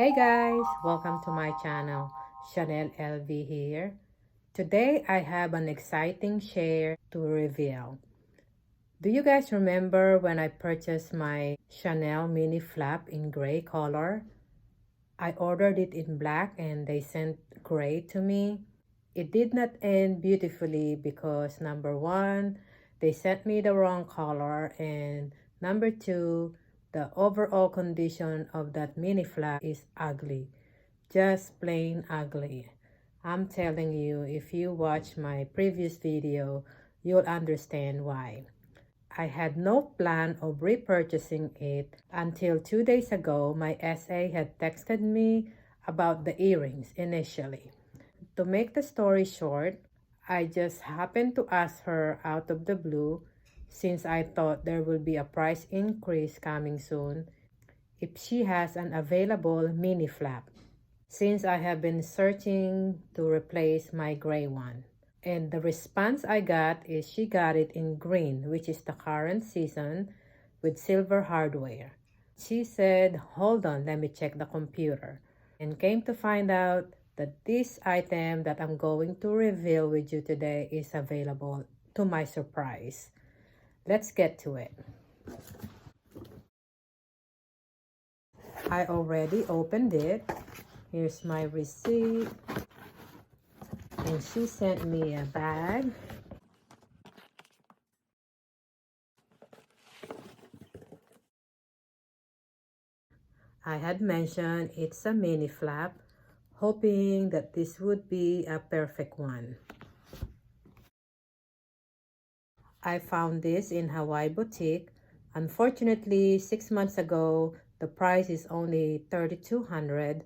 Hey guys, welcome to my channel. Chanel LV here. Today I have an exciting share to reveal. Do you guys remember when I purchased my Chanel mini flap in gray color? I ordered it in black and they sent gray to me. It did not end beautifully because number one, they sent me the wrong color, and number two, the overall condition of that mini flap is ugly. Just plain ugly. I'm telling you, if you watch my previous video, you'll understand why. I had no plan of repurchasing it until 2 days ago. My SA had texted me about the earrings initially. To make the story short, I just happened to ask her out of the blue, since I thought there will be a price increase coming soon, if she has an available mini flap, since I have been searching to replace my gray one. And the response I got is she got it in green, which is the current season, with silver hardware. She said, hold on, let me check the computer. And came to find out that this item that I'm going to reveal with you today is available, to my surprise. Let's get to it. I already opened it. Here's my receipt. And she sent me a bag. I had mentioned it's a mini flap, hoping that this would be a perfect one. I found this in Hawaii Boutique. Unfortunately, 6 months ago, the price is only $3,200.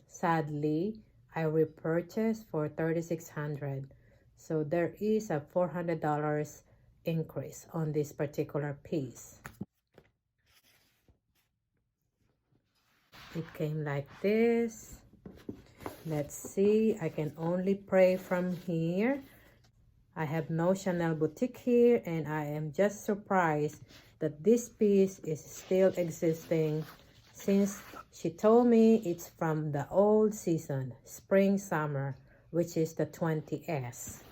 Sadly, I repurchased for $3,600. So there is a $400 increase on this particular piece. It came like this. Let's see, I can only pray from here. I have no Chanel Boutique here, and I am just surprised that this piece is still existing, since she told me it's from the old season, spring summer, which is the 20s.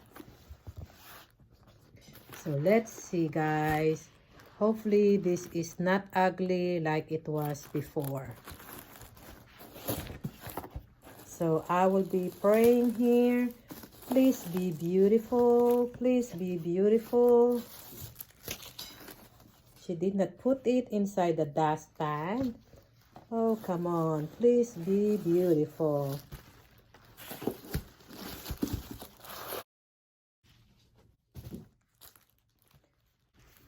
So let's see, guys. Hopefully this is not ugly like it was before. So I will be praying here. Please be beautiful. Please be beautiful. She did not put it inside the dust bag. Oh, come on. Please be beautiful.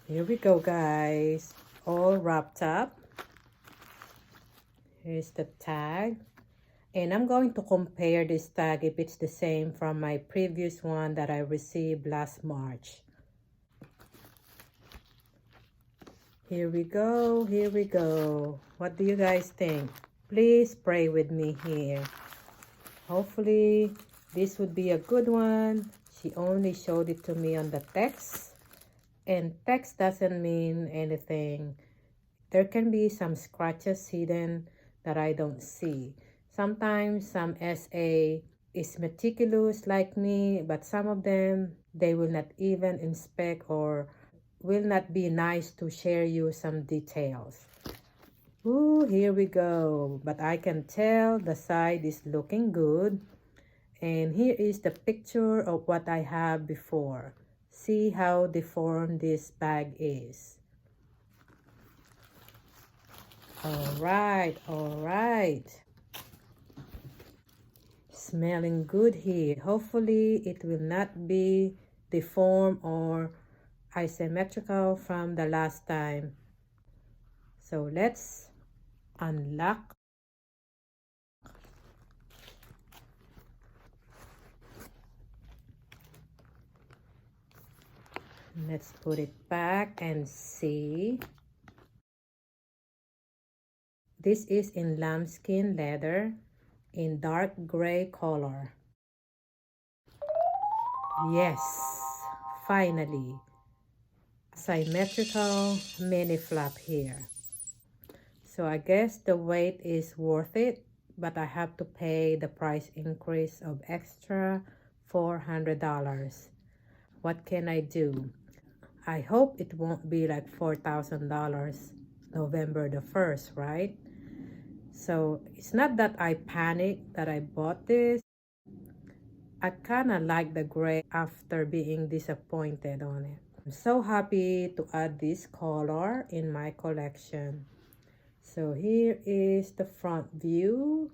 Here we go, guys. All wrapped up. Here's the tag. And I'm going to compare this tag if it's the same from my previous one that I received last March. Here we go, here we go. What do you guys think? Please pray with me here. Hopefully, this would be a good one. She only showed it to me on the text. And text doesn't mean anything. There can be some scratches hidden that I don't see. Sometimes some SA is meticulous like me, but some of them, they will not even inspect or will not be nice to share you some details. Ooh, here we go. But I can tell the side is looking good. And here is the picture of what I have before. See how deformed this bag is. All right, all right. Smelling good here. Hopefully it will not be deformed or asymmetrical from the last time. So let's unlock. Let's put it back and see. This is in lambskin leather in dark gray color. Yes, finally, symmetrical mini flap here. So I guess the weight is worth it but I have to pay the price increase of extra $400. What can I do? I hope it won't be like $4,000 November the 1st, right? So it's not that I panicked that I bought this. I kind of like the gray after being disappointed on it. I'm so happy to add this color in my collection. So here is the front view.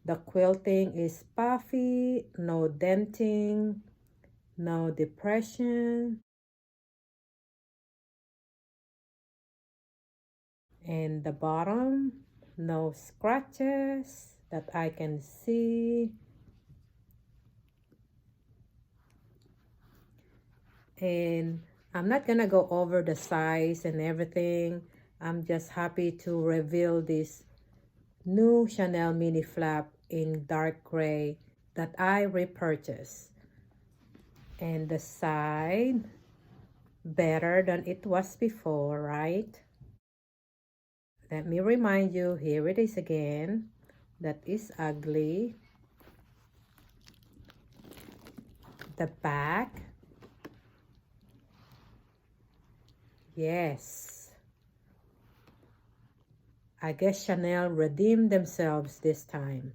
The quilting is puffy, no denting, no depression. And the bottom, no scratches that I can see. And I'm not gonna go over the size and everything. I'm just happy to reveal this new Chanel mini flap in dark gray that I repurchased. And the side, better than it was before, right? Let me remind you, here it is again. That is ugly. The back. Yes. I guess Chanel redeemed themselves this time.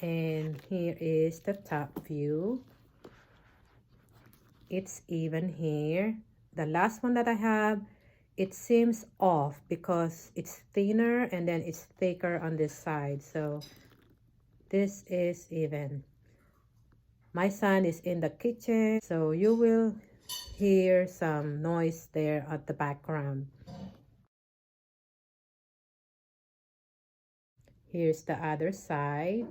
And here is the top view. It's even here. The last one that I have, it seems off because it's thinner and then it's thicker on this side. So this is even. My son is in the kitchen, so you will hear some noise there at the background. Here's the other side.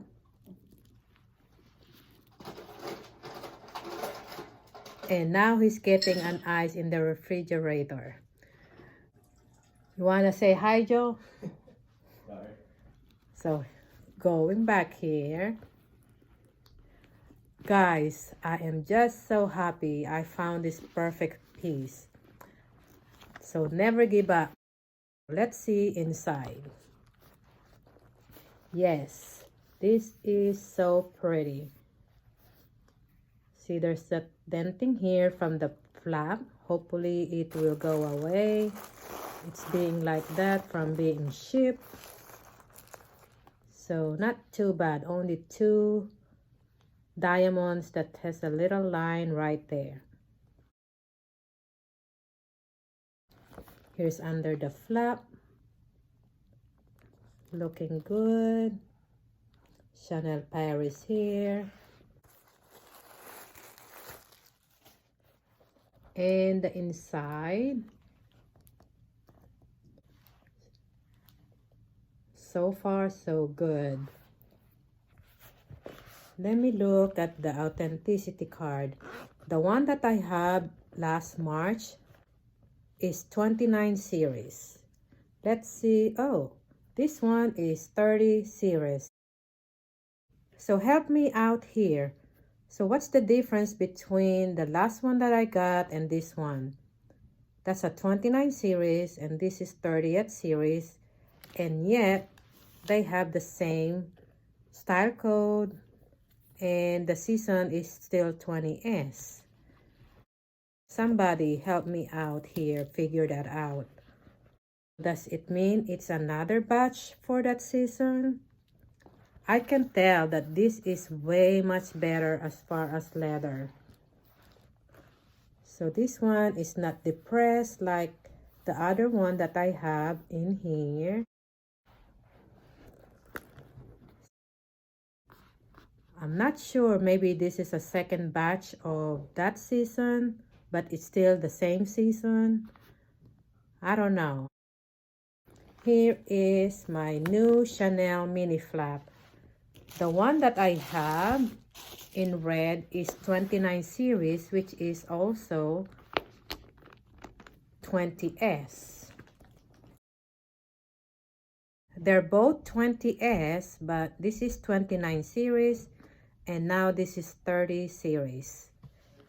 And now he's getting an ice in the refrigerator. You want to say hi, Joe? Sorry. So, going back here. Guys, I am just so happy I found this perfect piece. So, never give up. Let's see inside. Yes, this is so pretty. See, there's a denting here from the flap. Hopefully, it will go away. It's being like that from being shipped. So not too bad. Only 2 diamonds that has a little line right there. Here's under the flap. Looking good. Chanel Paris here. And the inside. So far, so good. Let me look at the authenticity card. The one that I had last March is 29 series. Let's see. Oh, this one is 30 series. So help me out here. So what's the difference between the last one that I got and this one? That's a 29 series and this is 30th series. And yet, they have the same style code and the season is still 20S. Somebody help me out here, figure that out. Does it mean it's another batch for that season? I can tell that this is way much better as far as leather. So this one is not depressed like the other one that I have in here. I'm not sure, maybe this is a second batch of that season, but it's still the same season. I don't know. Here is my new Chanel mini flap. The one that I have in red is 29 series, which is also 20S. They're both 20S, but this is 29 series and now this is 30 series.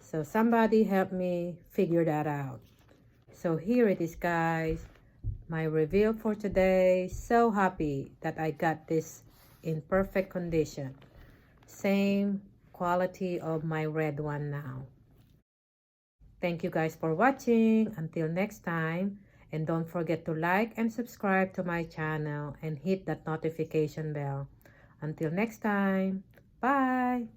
So somebody help me figure that out. So here it is, guys. my reveal for today. So happy that I got this in perfect condition. Same quality of my red one now. Thank you guys for watching. Until next time. And don't forget to like and subscribe to my channel and hit that notification bell. Until next time. Bye.